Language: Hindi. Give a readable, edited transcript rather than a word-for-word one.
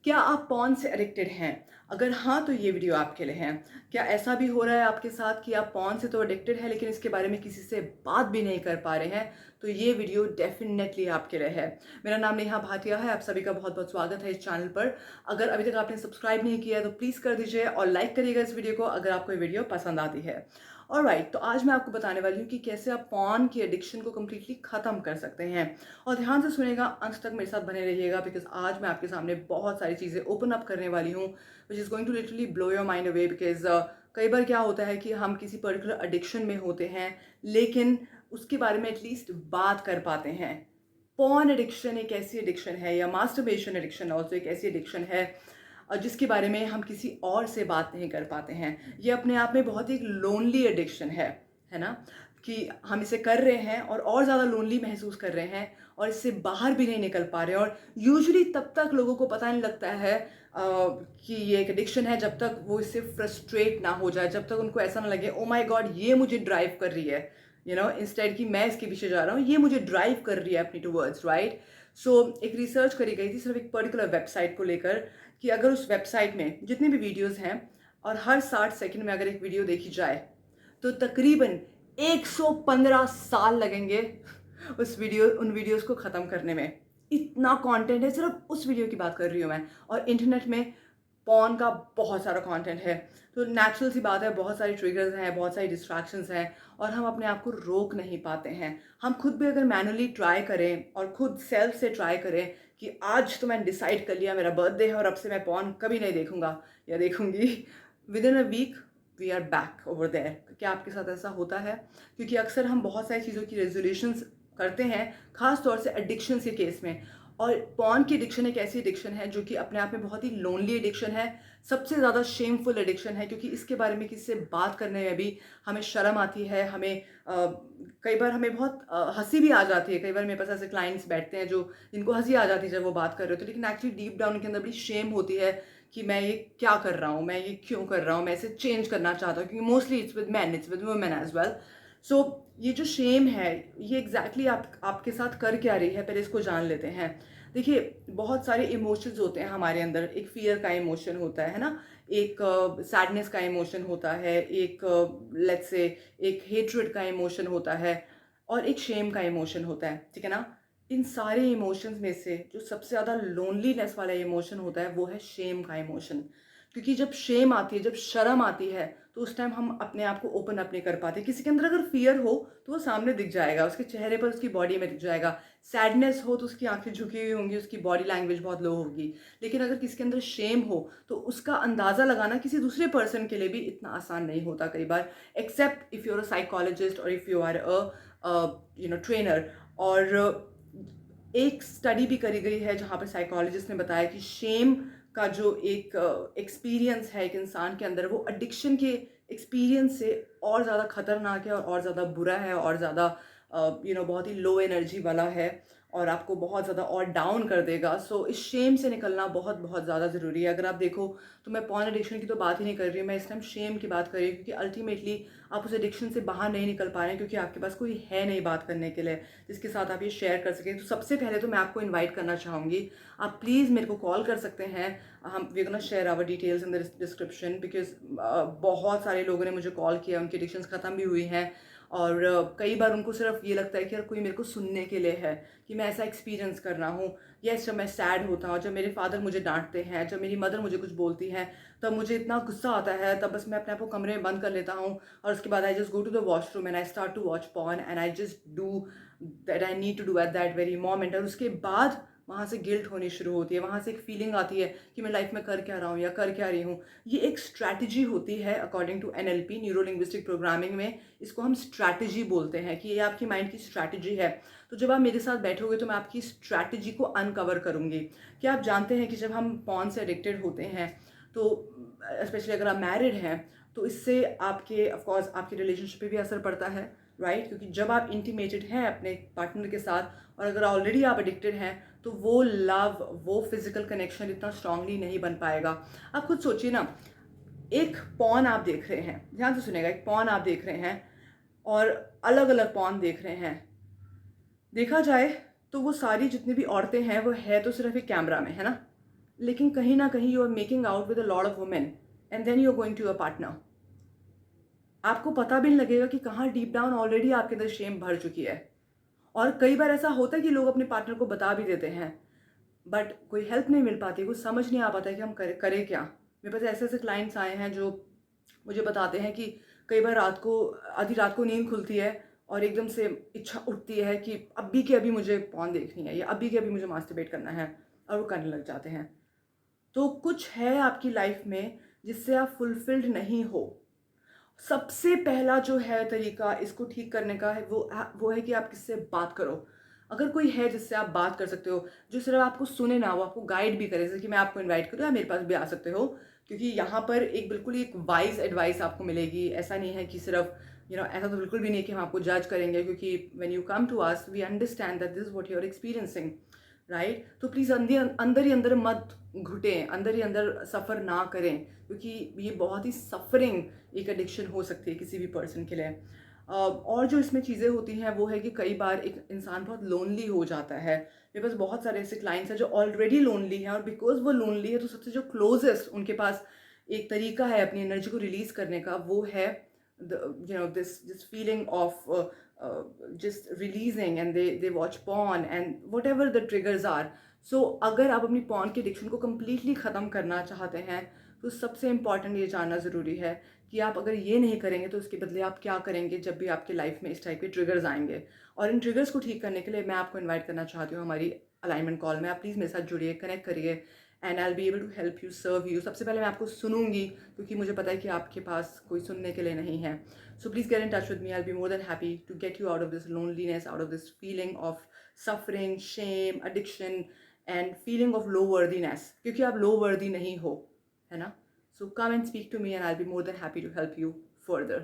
क्या आप पॉर्न से एडिक्टेड हैं? अगर हाँ, तो ये वीडियो आपके लिए है। क्या ऐसा भी हो रहा है आपके साथ कि आप पॉर्न से तो एडिक्टेड हैं, लेकिन इसके बारे में किसी से बात भी नहीं कर पा रहे हैं? तो ये वीडियो डेफ़िनेटली आपके लिए है। मेरा नाम नेहा भाटिया है, आप सभी का बहुत-बहुत स्वागत है इस चैनल पर। अगर अभी तक आपने सब्सक्राइब नहीं किया है, तो प्लीज़ कर दीजिए और लाइक करिएगा इस वीडियो को अगर आपको ये वीडियो पसंद आती है। ऑलराइट, तो आज मैं आपको बताने वाली हूँ कि कैसे आप पॉर्न की एडिक्शन को कंप्लीटली ख़त्म कर सकते हैं। और ध्यान से सुनिएगा, अंत तक मेरे साथ बने रहिएगा बिकॉज़ आज मैं आपके सामने बहुत सारी चीज़ें ओपन अप करने वाली हूँ which is going to literally blow your mind away because कई बार क्या होता है कि हम किसी पर्टिकुलर एडिक्शन में होते हैं, लेकिन उसके बारे में एटलीस्ट बात कर पाते हैं। पॉर्न एडिक्शन एक ऐसी एडिक्शन है या मास्टरबेशन एडिक्शन ऑल्सो एक ऐसी एडिक्शन है जिसके बारे में हम किसी और से बात नहीं कर पाते हैं। ये अपने आप में बहुत ही एक लोनली एडिक्शन है ना? कि हम इसे कर रहे हैं और ज़्यादा लोनली महसूस कर रहे हैं और इससे बाहर भी नहीं निकल पा रहे हैं और यूजुअली तब तक लोगों को पता नहीं लगता है कि ये एक एडिक्शन है जब तक वो इससे फ्रस्ट्रेट ना हो जाए, जब तक उनको ऐसा ना लगे ओह माय गॉड ये मुझे ड्राइव कर रही है, इंस्टेड कि मैं इसके पीछे जा रहा हूँ, ये मुझे ड्राइव कर रही है अपनी टूवर्ड्स, राइट? सो एक रिसर्च करी गई थी सिर्फ एक पर्टिकुलर वेबसाइट को लेकर कि अगर उस वेबसाइट में जितने भी वीडियोस हैं और हर 60 सेकंड में अगर एक वीडियो देखी जाए तो तकरीबन 115 साल लगेंगे उन वीडियोस को ख़त्म करने में। इतना कंटेंट है, सिर्फ उस वीडियो की बात कर रही हूँ मैं। और इंटरनेट में पॉर्न का बहुत सारा कंटेंट है, तो नेचुरल सी बात है, बहुत सारे ट्रिगर्स हैं, बहुत सारी डिस्ट्रैक्शंस हैं और हम अपने आप को रोक नहीं पाते हैं। हम खुद भी अगर मैनुअली ट्राई करें और खुद सेल्फ से ट्राई करें कि आज तो मैंने डिसाइड कर लिया मेरा बर्थडे है और अब से मैं पॉर्न कभी नहीं देखूंगा या देखूंगी, within a week we are back over there. क्या आपके साथ ऐसा होता है? क्योंकि अक्सर हम बहुत सारी चीज़ों की रेजोल्यूशंस करते हैं, खास तौर से एडिक्शंस के केस में। और पॉर्न की एडिक्शन एक ऐसी एडिक्शन है जो कि अपने आप में बहुत ही लोनली एडिक्शन है, सबसे ज़्यादा शेमफुल एडिक्शन है, क्योंकि इसके बारे में किसी से बात करने में भी हमें शर्म आती है, कई बार हमें बहुत हंसी भी आ जाती है। कई बार मेरे पास ऐसे क्लाइंट्स बैठते हैं जो जिनको हंसी आ जाती है जब वो बात कर रहे होते हैं, लेकिन एक्चुअली डीप डाउन उनके अंदर बड़ी शेम होती है कि मैं ये क्या कर रहा हूँ, मैं ये क्यों कर रहा हूँ, मैं इसे चेंज करना चाहता हूँ, क्योंकि mostly it's with man, it's with women as well. So ये जो शेम है, ये एग्जैक्टली आपके साथ कर क्या रही है, पहले इसको जान लेते हैं। देखिए, बहुत सारे इमोशंस होते हैं हमारे अंदर। एक फ़ियर का इमोशन होता है ना? एक सैडनेस का इमोशन होता है, एक लेट्स से एक हेट्रेड का इमोशन होता है और एक शेम का इमोशन होता है, ठीक है ना? इन सारे इमोशंस में से जो सबसे ज़्यादा लोनलीनेस वाला इमोशन होता है वो है शेम का इमोशन। क्योंकि जब शेम आती है, जब शर्म आती है, तो उस टाइम हम अपने आप को ओपन अप नहीं कर पाते। किसी के अंदर अगर फ़ियर हो तो वो सामने दिख जाएगा, उसके चेहरे पर, उसकी बॉडी में दिख जाएगा। सैडनेस हो तो उसकी आँखें झुकी हुई होंगी, उसकी बॉडी लैंग्वेज बहुत लो होगी। लेकिन अगर किसी के अंदर शेम हो तो उसका अंदाज़ा लगाना किसी दूसरे पर्सन के लिए भी इतना आसान नहीं होता कई बार, except if you are a psychologist और इफ़ यू आर ट्रेनर। और एक स्टडी भी करी गई है जहाँ पे साइकोलॉजिस्ट ने बताया कि शेम का जो एक एक्सपीरियंस है एक इंसान के अंदर, वो एडिक्शन के एक्सपीरियंस से और ज़्यादा खतरनाक है और ज़्यादा बुरा है और ज़्यादा बहुत ही लो एनर्जी वाला है और आपको बहुत ज़्यादा और डाउन कर देगा। सो इस शेम से निकलना बहुत बहुत ज़्यादा ज़रूरी है। अगर आप देखो तो मैं पॉर्न एडिक्शन की तो बात ही नहीं कर रही हूँ, मैं इस टाइम शेम की बात कर रही हूँ, क्योंकि अल्टीमेटली आप उस एडिक्शन से बाहर नहीं निकल पा रहे हैं क्योंकि आपके पास कोई है नहीं बात करने के लिए जिसके साथ आप ये शेयर कर सकें। तो सबसे पहले तो मैं आपको इनवाइट करना चाहूँगी, आप प्लीज़ मेरे को कॉल कर सकते हैं। हम we gonna share our details in the description because बहुत सारे लोगों ने मुझे कॉल किया, उनकी एडिक्शंस ख़त्म भी हुई हैं और कई बार उनको सिर्फ ये लगता है कि यार कोई मेरे को सुनने के लिए है कि मैं ऐसा एक्सपीरियंस कर रहा हूँ। यस, जब मैं सैड होता हूँ, जब मेरे फादर मुझे डांटते हैं, जब मेरी मदर मुझे कुछ बोलती हैं, तब मुझे इतना गुस्सा आता है, तब बस मैं अपने आप को कमरे में बंद कर लेता हूँ और उसके बाद I just go to the washroom and I start to watch porn and I just do that I need to do at that very moment. और उसके बाद वहाँ से गिल्ट होनी शुरू होती है, वहाँ से एक फीलिंग आती है कि मैं लाइफ में कर क्या रहा हूँ या कर क्या रही हूँ। ये एक स्ट्रैटेजी होती है according to NLP, neuro linguistic programming में इसको हम स्ट्रैटेजी बोलते हैं कि ये आपकी माइंड की स्ट्रैटेजी है। तो जब आप मेरे साथ बैठोगे तो मैं आपकी स्ट्रैटेजी को अनकवर करूँगी। क्या आप जानते हैं कि जब हम पॉर्न से एडिक्टेड होते हैं तो स्पेशली अगर आप मैरिड हैं तो इससे आपके ऑफकोर्स आपके रिलेशनशिप पे भी असर पड़ता है, राइट? क्योंकि जब आप इंटीमेटेड हैं अपने पार्टनर के साथ और अगर ऑलरेडी आप एडिक्टेड हैं तो वो लव, वो फिजिकल कनेक्शन इतना स्ट्रांगली नहीं बन पाएगा। आप खुद सोचिए ना, एक पॉर्न आप देख रहे हैं, ध्यान से सुनेगा, एक पॉर्न आप देख रहे हैं और अलग अलग पॉर्न देख रहे हैं। देखा जाए तो वो सारी जितनी भी औरतें हैं वो है तो सिर्फ एक कैमरा में, है ना? लेकिन कहीं ना कहीं you are making out with a lot of women and then you are going to a partner. आपको पता भी नहीं लगेगा कि कहाँ डीप डाउन ऑलरेडी आपके अंदर शेम भर चुकी है। और कई बार ऐसा होता है कि लोग अपने पार्टनर को बता भी देते हैं, बट कोई हेल्प नहीं मिल पाती, कुछ समझ नहीं आ पाता है कि हम करें क्या। मेरे पास ऐसे ऐसे क्लाइंट्स आए हैं जो मुझे बताते हैं कि कई बार रात को, आधी रात को नींद खुलती है और एकदम से इच्छा उठती है कि अभी के अभी मुझे पॉर्न देखनी है या अभी के अभी मुझे मास्टरबेट करना है, और वो करने लग जाते हैं। तो कुछ है आपकी लाइफ में जिससे आप फुलफिल्ड नहीं हो। सबसे पहला जो है तरीका इसको ठीक करने का है, वो है कि आप किससे बात करो। अगर कोई है जिससे आप बात कर सकते हो, जो सिर्फ आपको सुने ना, वो आपको गाइड भी करे, जैसे कि मैं आपको इनवाइट करूँ, या मेरे पास भी आ सकते हो, क्योंकि यहाँ पर एक बिल्कुल एक वाइज एडवाइस आपको मिलेगी। ऐसा नहीं है कि सिर्फ ऐसा तो बिल्कुल भी नहीं है कि हम आपको जज करेंगे, क्योंकि when you come to us we understand that this is what you are experiencing, right. तो प्लीज़ अंदर ही अंदर मत घुटें, अंदर ही अंदर सफ़र ना करें, क्योंकि ये बहुत ही सफरिंग एक एडिक्शन हो सकती है किसी भी पर्सन के लिए। और जो इसमें चीज़ें होती हैं वो है कि कई बार एक इंसान बहुत लोनली हो जाता है। मेरे पास बहुत सारे ऐसे क्लाइंट्स हैं जो ऑलरेडी लोनली हैं, और बिकॉज वो लोनली है तो सबसे जो क्लोजेस्ट उनके पास एक तरीका है अपनी एनर्जी को रिलीज़ करने का, वो है this feeling of just releasing, and they watch porn and whatever the triggers are. So अगर आप अपनी porn की addiction को completely ख़त्म करना चाहते हैं, तो सबसे important ये जानना ज़रूरी है कि आप अगर ये नहीं करेंगे तो उसके बदले आप क्या करेंगे जब भी आपके लाइफ में इस टाइप के ट्रिगर्स आएंगे। और इन ट्रिगर्स को ठीक करने के लिए मैं आपको इनवाइट करना चाहती हूँ हमारी अलाइनमेंट कॉल में। आप प्लीज़ मेरे साथ जुड़िए, कनेक्ट करिए, and I will be able to help you, serve you. सबसे पहले मैं आपको सुनूंगी, क्योंकि मुझे पता है कि आपके पास कोई सुनने के लिए नहीं है। So please get in touch with me. I'll be more than happy to get you out of this loneliness, out of this feeling of suffering, shame, addiction, and feeling of low worthiness. क्योंकि आप low worthy नहीं हो, है ना? So come and speak to me, and I'll be more than happy to help you further.